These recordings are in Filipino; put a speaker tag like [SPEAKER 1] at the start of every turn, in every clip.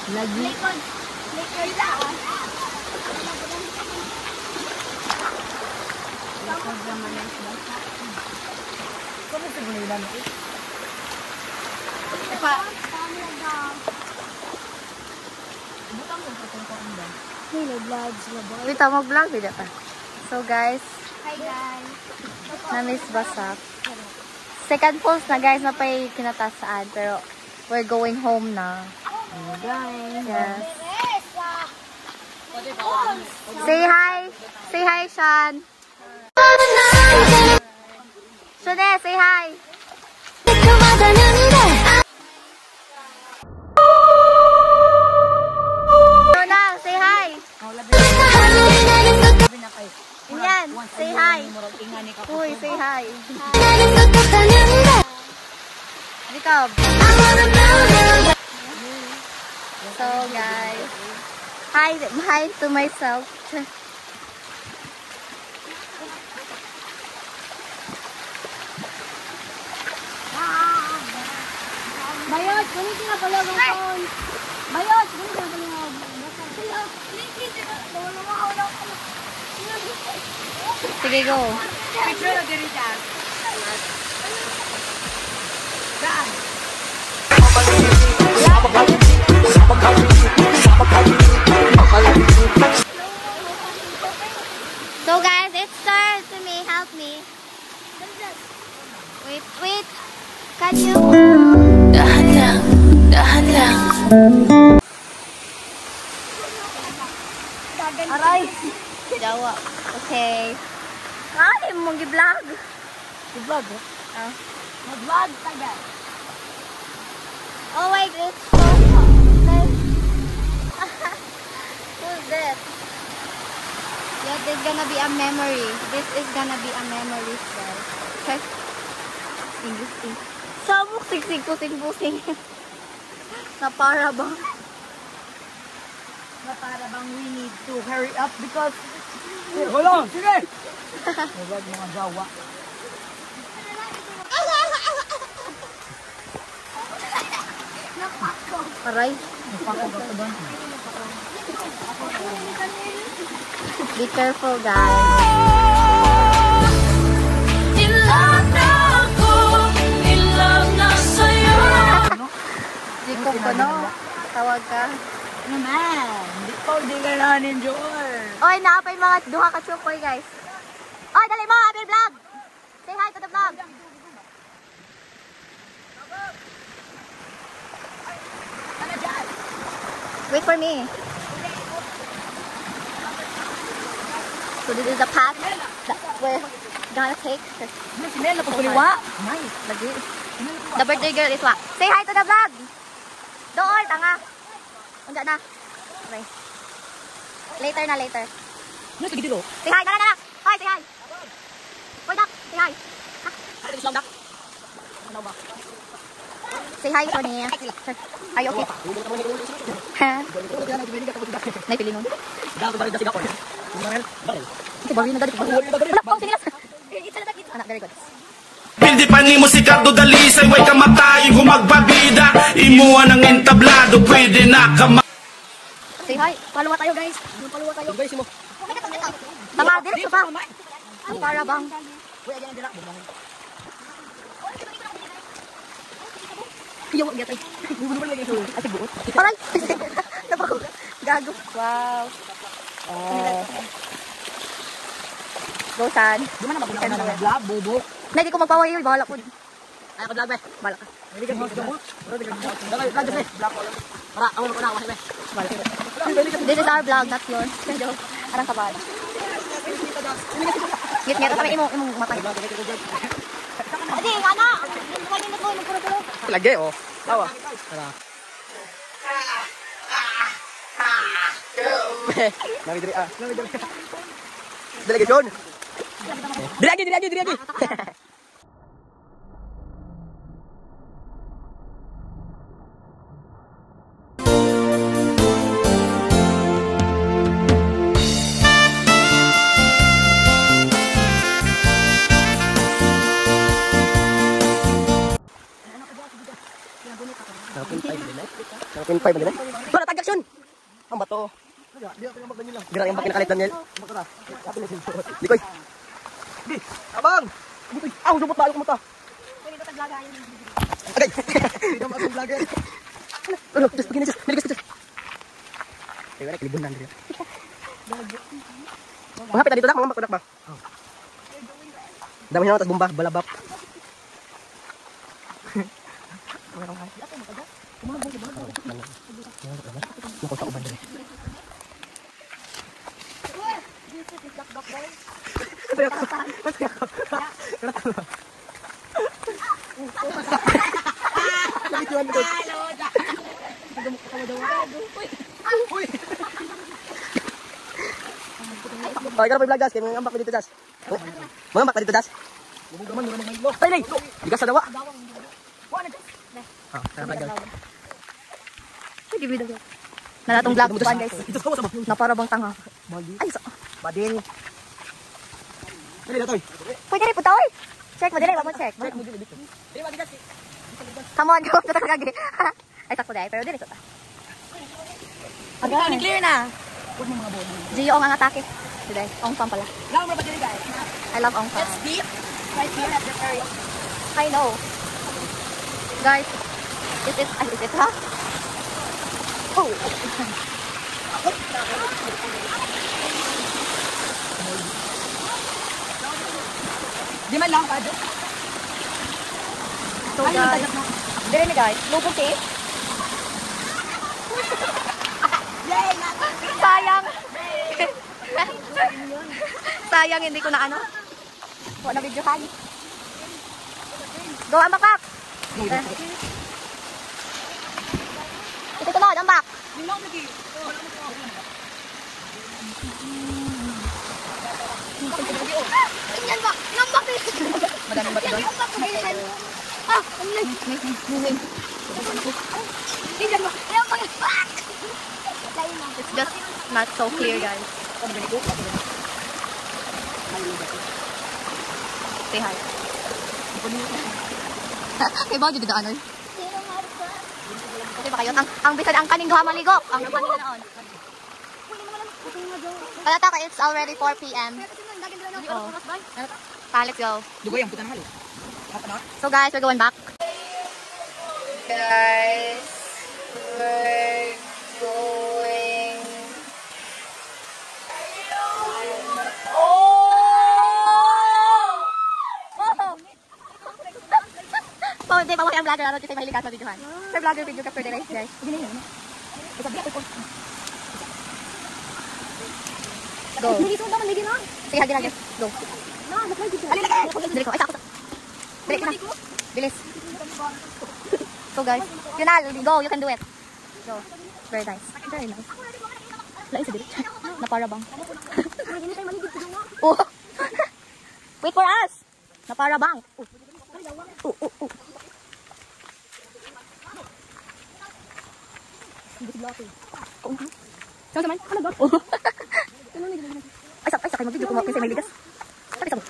[SPEAKER 1] Lagi.
[SPEAKER 2] Likod. Likod lang.
[SPEAKER 1] Likod naman ang basa. Kung sa gulilan mo eh.
[SPEAKER 2] Pa.
[SPEAKER 1] Butang mo sa tungkong ba?
[SPEAKER 2] Hello vlogs.
[SPEAKER 3] Wait, mag-vlog video pa. So guys,
[SPEAKER 2] Hi guys.
[SPEAKER 3] na-miss Basak. Second pulse na guys, napay kinatasaan. Pero we're going home na.
[SPEAKER 1] Guys.
[SPEAKER 3] Yes. Say hi. Say hi, Sean. Shone, say hi. Shona, say hi. Inyan, say hi. Uy, say hi. Ikaw. So guys, hi to myself.
[SPEAKER 2] Bayot, ganito na pala ang phone. Bayot, ganito na pala ang
[SPEAKER 3] Sige, go.
[SPEAKER 1] Picture na diri dyan. Daan.
[SPEAKER 3] So guys, it's turn to me. Help me. Wait. Can you? Dahan lang. Aray. Jawa. Okay. Ay, mong gi-vlog.
[SPEAKER 1] I-vlog eh.
[SPEAKER 3] Oh.
[SPEAKER 1] Mag-vlog tagal.
[SPEAKER 3] Oh wait, it's so nice. Who's this? Yeah, this is gonna be a memory. This is gonna be a memory, guys. Okay. English thing. Sabok, sigsig, pusing. Na para ba?
[SPEAKER 1] Na para bang we need to hurry up because... Hold on, sige! Mag-vlog mga Jawa.
[SPEAKER 3] Aray. Be careful, guys. Jiko ko, no? Tawag ka.
[SPEAKER 1] Naman! Hindi ka na enjoy.
[SPEAKER 3] Oy, naapay mga duha ka chupoy, guys. Oy, dali mo, Abel Vlog! Say hi to the vlog. Wait for me. So this is the path that we're gonna take.
[SPEAKER 1] Sinela pa kuliwa.
[SPEAKER 3] Nice, lagi. The birthday girl is what? Say hi to the vlog! Doon, tanga. Unja na. Okay. Later na, later.
[SPEAKER 1] Ano sa gitilo?
[SPEAKER 3] Say hi, na. Hoy, say hi. Hoy, Dak, say hi.
[SPEAKER 1] Ano sa dak? Ano ba?
[SPEAKER 3] Say hi, Sonia. Are you okay? Ha? Naipili nun.
[SPEAKER 1] Dapat balik na siga ko. Kumarel, balik.
[SPEAKER 3] Ito, bawin na dali. Wala, pang sinilas. Anak, very good.
[SPEAKER 4] Hindi pa ni mo si Cardo Dalisay, way kamatayin kung magbabida. Imuha ng entablado, pwede na kama.
[SPEAKER 3] Say hi. Paluwa tayo, guys.
[SPEAKER 1] Paluwa tayo. Guys, mo.
[SPEAKER 3] Tama, diretso pa. Ang para bang.
[SPEAKER 1] Kuya, ganyan dira.
[SPEAKER 3] Iyaw, ang gatay. Ate buot. Aray! Nabago. Gago. Wow. Go, San.
[SPEAKER 1] Di man na magkakaroon na ng vlog, bobo.
[SPEAKER 3] Na, di ko magpaway yun. Bahala po.
[SPEAKER 1] Ay, ako vlog, be.
[SPEAKER 3] Bahala ka.
[SPEAKER 1] Hindi ka vlog mo. Vlog, be. Vlog ko. Para, ako na ako, be.
[SPEAKER 3] Bahala ka. This is our vlog, not yours. Arang kabal. Ngit-ngit kami imong matay. Adi, nga na. Kanya na po, nagpuro-puro.
[SPEAKER 1] Lagi, oh. Tawa. Tara. Nami diri ah. Nami diri. Delegation. Diri lagi. Nakapin 5 ba din? Para tagak Ang bato.
[SPEAKER 5] Di ako yung lang.
[SPEAKER 1] Gira yung kinakalit Daniel.
[SPEAKER 5] Makara.
[SPEAKER 1] Dikoy.
[SPEAKER 5] Di, abang.
[SPEAKER 1] Aw, lubot ba? Kumata. Agay.
[SPEAKER 5] Hindi ka masang vlogger.
[SPEAKER 1] Ano, just begin just. Niligas just. Ay, wala kilibon na dito. Mahapit na dito dak, mga makudak ba? Dami na tas bomba, balabak. Okay, ka na pa vlog, Das. Kaya mga ambak pa dito, Das. Mga ambak pa dito, Das. Ay, nay! Bigas sa dawa.
[SPEAKER 3] Give me the vlog. Nalatong vlog tuan guys. Na para bang tanga. Ay, so.
[SPEAKER 1] Badin. Dali na, Toy.
[SPEAKER 3] Pwede rin puta, oy. Check mo, dili, wag mo check. Come on, go. Tatakagagi. Ay, sakto dahil, pero dili, suta. Agay, clear na. Gio ang atake. Today, Ong Fam pala. I love Ong Fam.
[SPEAKER 2] It's deep right here at this area.
[SPEAKER 3] I know. Guys, is it, ha? Oh.
[SPEAKER 2] Di man lang pa doon.
[SPEAKER 3] So guys, dire ni guys, lubog cake. Sayang. Sayang hindi ko na ano. Wala na videohan. Go ambak. Ito tunod, ambak. Yan ba? Nambak eh.
[SPEAKER 1] Madaming bato doon.
[SPEAKER 3] Ah, ang lag. Moving. It's just not so clear, guys. Say hi. Kay Bao, dito daanan. Okay ba kayo? Ang bisan ang kaning duha maligok. Ang kanina naon. Kalata ka, it's already 4 p.m. Oh. Let's go.
[SPEAKER 1] Dugoy ang puta na halo.
[SPEAKER 3] So guys, we're going back. Guys, we're going. Oh, hindi, pawaki ang vlogger. Ano, kasi mahilig ka sa videohan. Sir vlogger, video capture the race, guys. Go. Sige, hagi. Go. Dali ko. Ay, sakto. Dali ka na. Bilis. So guys, Yunal, go. You can do it. Go. Very nice. Very nice. Lain sa dili. Napara bang? Oh. Wait for us. Napara bang? Oh. Saan naman? Ano ba? Ay, sakay mag-video ko kasi may ligas. Sakay sa mo.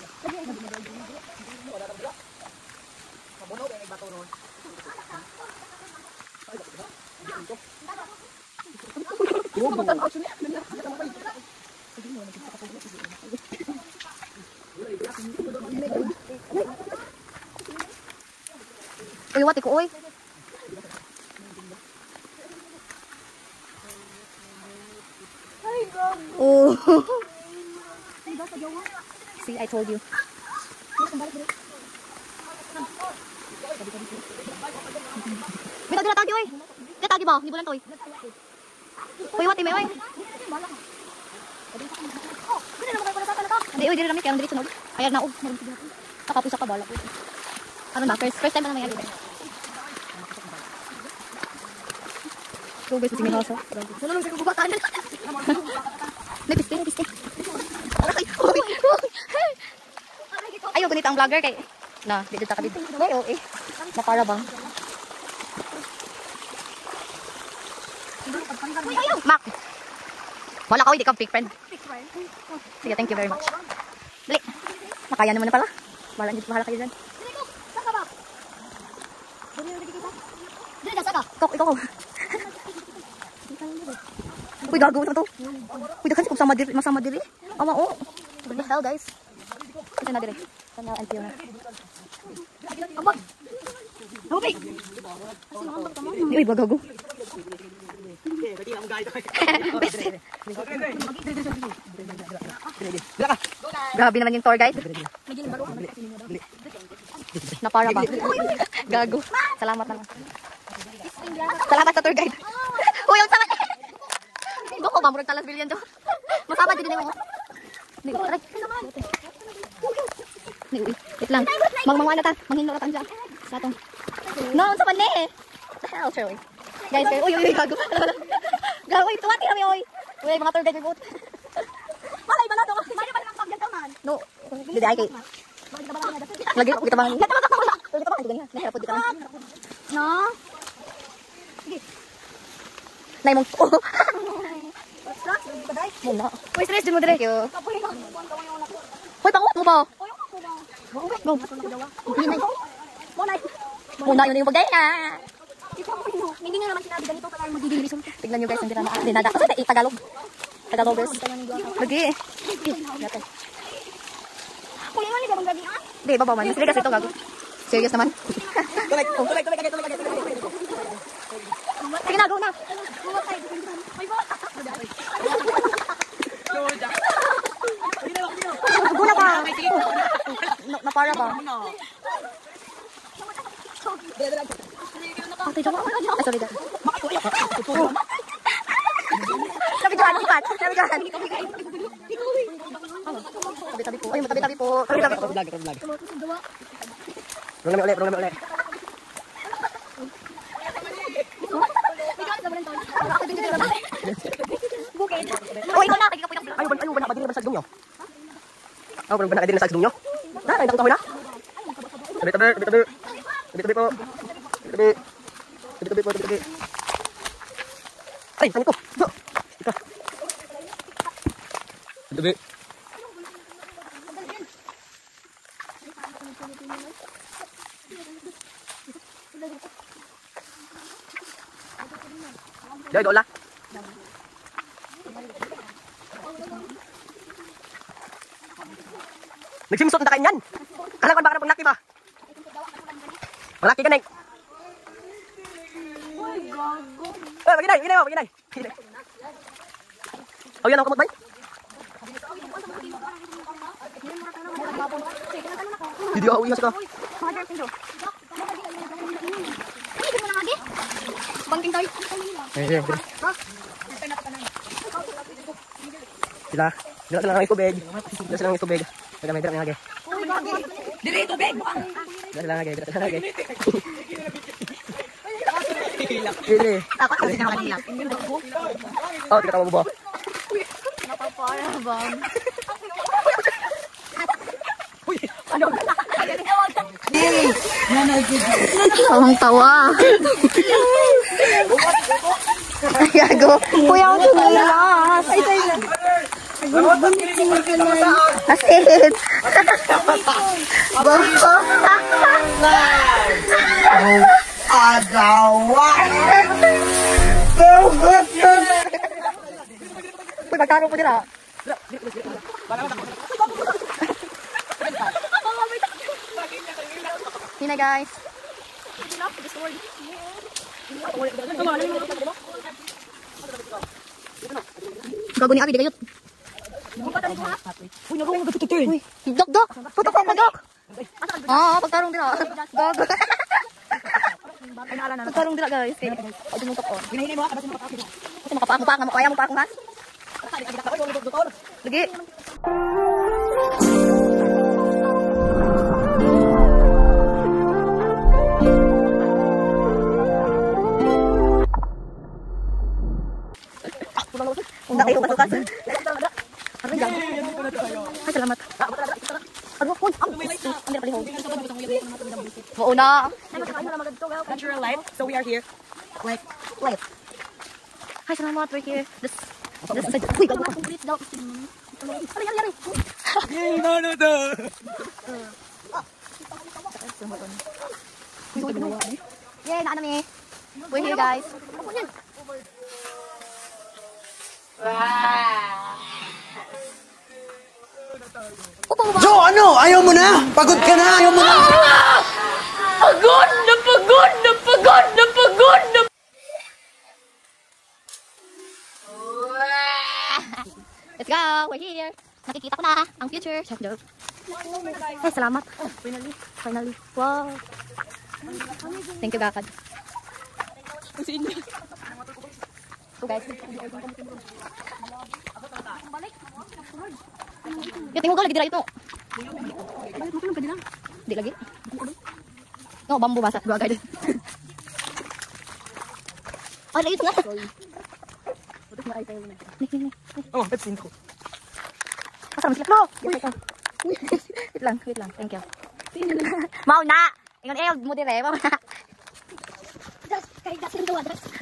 [SPEAKER 3] Uy, wati ko, uy. Oh. See, I told you. May tagi oy. May tagi ba? Hindi bulan to oy. Uy, wati may oy. Hindi, oy, dili namin kaya dili sunod. Ayar na og. Nakapusa ka bala ko. Ano na, first time na naman yan. So guys, sige na sa. Wala lang sa kubatan. Nagpiste. Ayaw, ganito ang vlogger kay... Na, dito ka dito. Ngayon, napara bang? Mac! Wala ka, hindi ka fake friend. Sige, thank you very much. Dali. Nakaya naman na pala. Bahala kayo dyan. Ikaw. Uy, gago ito to. Uy, dakan kung masama diri. Awa, oh. What the hell, guys? Kasi na diri. Sana until na. Abag! Okay! Uy, gago. Grabe naman yung tour guide. Napara ba? Gago. Salamat naman. Salamat sa tour guide. Uy, yung sama. Doko ba? Murag talas bilyan to. Masama din mo. Wait lang. Mangmangwana ta. Manghinlo ta dyan. Sa atong. No, sa panle. The hell, Shirley. Guys, uy, gago. Gago, ito ati kami, oy. Uy, mga tour guide report. Malay ba na to? Malay ba na pagyan man? No. Dili ay kay. Lagi kita bang. Kita bang ito ganyan. Nahirap dito. No. Sige. Nay mong. Muna. Uy, stress din mo dire. Hoy, pangot mo ba? Go. Muna yun yung bagay na.
[SPEAKER 2] Hindi nga naman sinabi ganito kaya magdidiri.
[SPEAKER 3] Tignan nyo guys, hindi na dinada. Kasi Tagalog. Tagalogers. Lagi.
[SPEAKER 2] Kuya nga, hindi ba bang gabi ah?
[SPEAKER 3] Hindi, babaw man. Sige kasi ito gago. Serious naman.
[SPEAKER 1] Tuloy.
[SPEAKER 3] Sige na, go na. Gula pa. Napara ba? Ate, joke. Ay, sorry dad. Tabi-tabi po. Ay, tabi-tabi po.
[SPEAKER 1] Vlog. Rong namin ulit.
[SPEAKER 3] Oh, ikaw na.
[SPEAKER 1] Ayaw ba na kadiri ba sa gdong nyo? Ayaw ba na kadiri sa gdong nyo? Ay, nakita ko na. Tabi po. Tabi. Ay, tanit ko. Ika. Tabi. Dai dola. Nagsimsot na kanyan. Kala ko baka pang laki ba? Malaki ka na. Maginay. Oh, yan ako kamot bay. Hindi ako iya ka.
[SPEAKER 2] Bangking tayo.
[SPEAKER 1] Sila ng tubig. Sila ng tubig. May lagi.
[SPEAKER 2] Dili tubig.
[SPEAKER 1] Sila lagi.
[SPEAKER 3] Takot kasi naman nila.
[SPEAKER 1] Oh, tika mo ba?
[SPEAKER 3] Napapara bang? Tawang tawa. Gago. Kuya ang tumilas. Asit. Boko.
[SPEAKER 5] Agawa!
[SPEAKER 3] Uy, magkano po nila? Hina guys. Gago ni Abi, di kayot.
[SPEAKER 1] Uy, nagawin mo ito.
[SPEAKER 3] Uy, dok. Putok pa dok. Pagtarong dila. Gago. Pagtarong dila guys. Ay, dumutok ko.
[SPEAKER 1] Ginahinay mo ha, kasi makapakit.
[SPEAKER 3] Kasi kaya mo pa akong has. Lagi. Kung tayo pasukas. Aray, gago. Ay, salamat. Ano po? Ang pala home. Mauna.
[SPEAKER 1] Natural life, so we are here.
[SPEAKER 3] Life. Hi, salamat. We're here. This side. Uy, gago. Aray. Yay, naanami. We're here, guys.
[SPEAKER 1] Jo, ano? Ayaw mo na? Pagod ka na? Ayaw mo na?
[SPEAKER 2] Pagod na pagod na pagod na pagod na.
[SPEAKER 3] Let's go! We're here! Nakikita ko na ang future. Joke. Ay, salamat. Finally. Wow. Thank you, Gakad. So guys. Ya, tinggal ko lagi dira ito. Di lagi. No, bambu basah. Dua guys. Oh, lagi tengah. Nih.
[SPEAKER 1] Oh, that's it.
[SPEAKER 3] Pasang sila. No! Wait lang. Thank you. Mau na! Ingon mo dire. Mau na.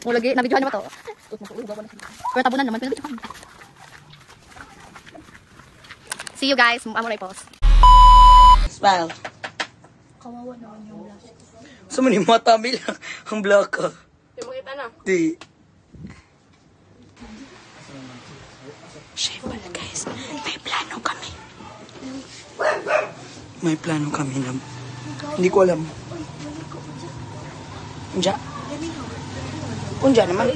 [SPEAKER 3] Mau lagi, nabidyohan naman to. Pero tabunan naman. See you guys. Amo na i-post.
[SPEAKER 1] Smile.
[SPEAKER 2] Kawawa naman yung blush.
[SPEAKER 1] Gusto mo ni mata bilang ang black ka.
[SPEAKER 2] Di makita na.
[SPEAKER 1] Di. Shame pala guys. May plano kami. May plano kami na. Hindi ko alam. Unja? Unja naman.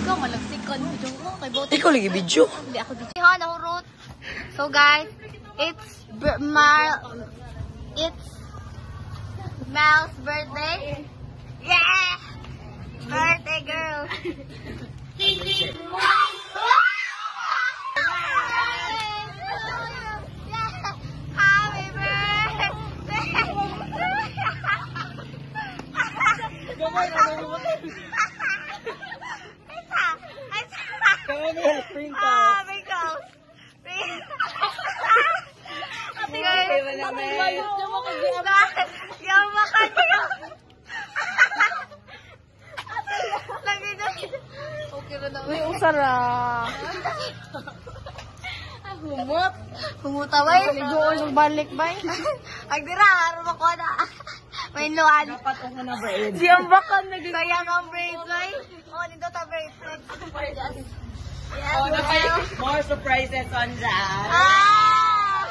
[SPEAKER 3] Ikaw malagsikan.
[SPEAKER 1] Ikaw lagi video.
[SPEAKER 3] Hindi ako dito. Nahurot. So guys, it's Mel's birthday. Yeah! Birthday girl. Happy
[SPEAKER 2] Uy, usara.
[SPEAKER 3] Humut away.
[SPEAKER 2] Ligoon balik bay.
[SPEAKER 3] Agdira, harap ako na. May luan.
[SPEAKER 2] Siyang bakan na din.
[SPEAKER 3] Kaya ang bracelet. Oh, nito ta bracelet.
[SPEAKER 1] More surprises on that.
[SPEAKER 3] Ah!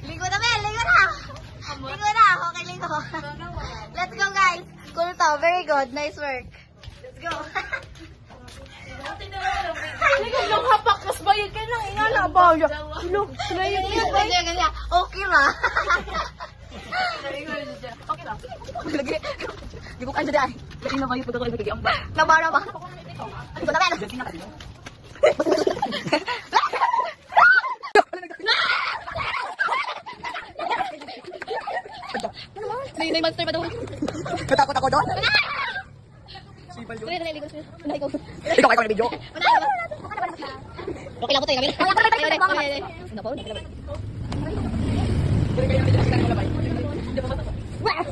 [SPEAKER 3] Ligo na, Mel. Ligo na. Okay, ligo. Let's go, guys. Cool to. Very good. Nice work. Let's go.
[SPEAKER 2] Yung hapak mas bayad ka lang. Ingala ba? Look, sinayin niya ba?
[SPEAKER 3] Ganyan. Okay ra.
[SPEAKER 2] Okay lang. Lagi. Di ko kaya dyan. Lagi na kayo pagkakalit lagi ang ba?
[SPEAKER 3] Nabara ba? Ligo na, Mel.
[SPEAKER 2] Nay monster pa daw.
[SPEAKER 1] Natakot ako doon.
[SPEAKER 3] Dali, ligo.
[SPEAKER 1] Ikaw na video.
[SPEAKER 3] Okay lang po tayo.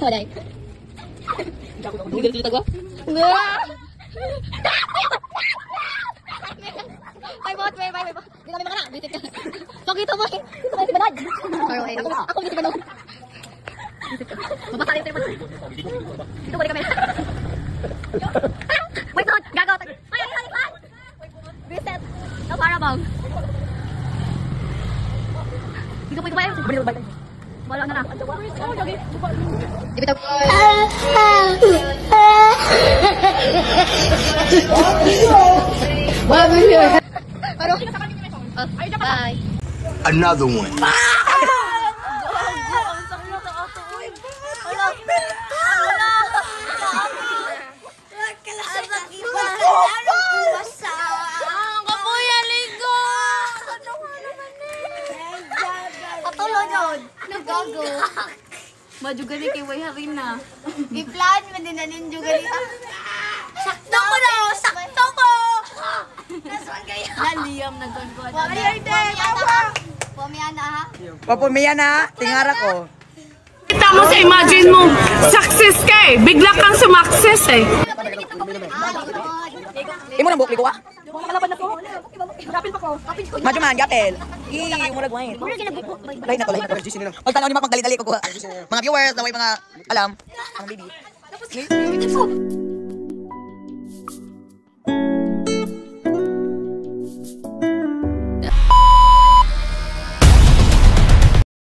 [SPEAKER 3] Sorry. Dito gua. Bye. Hindi kami makana. Bisit ka. So, kita mo. Dito kayo si Banad. Ako dito si Banad. Mabasa yung telepono. Dito balik kami. Wait, no. Gagaw. Ay, halipan. Bisit. No, para bang. Dito po ito ba? Wala na na. Dito. Bye.
[SPEAKER 4] Another one.
[SPEAKER 2] Majuga ni kay Wayharin na.
[SPEAKER 3] Di-plan mo din na ninyo ganito. Sakto ko! Nasaan kayo?
[SPEAKER 2] Naliyam na gagawin.
[SPEAKER 3] Pumiana ha?
[SPEAKER 1] Papumiya na. Tingara ko.
[SPEAKER 2] Kita mo sa imagine mo, success ka eh. Bigla kang sumakses eh.
[SPEAKER 1] Imo nang buhok ko ah.
[SPEAKER 2] Kalaban na po. Rapin pa ko. Rapin ko.
[SPEAKER 1] Madyo man, gapel. Murag wine.
[SPEAKER 2] Mura ginabi ko.
[SPEAKER 1] Lain na to, lain na to. Pagtanaw ni Mac, magdali-dali ko kuha. Mga viewers, naway mga alam. Ang baby.
[SPEAKER 2] Tapos,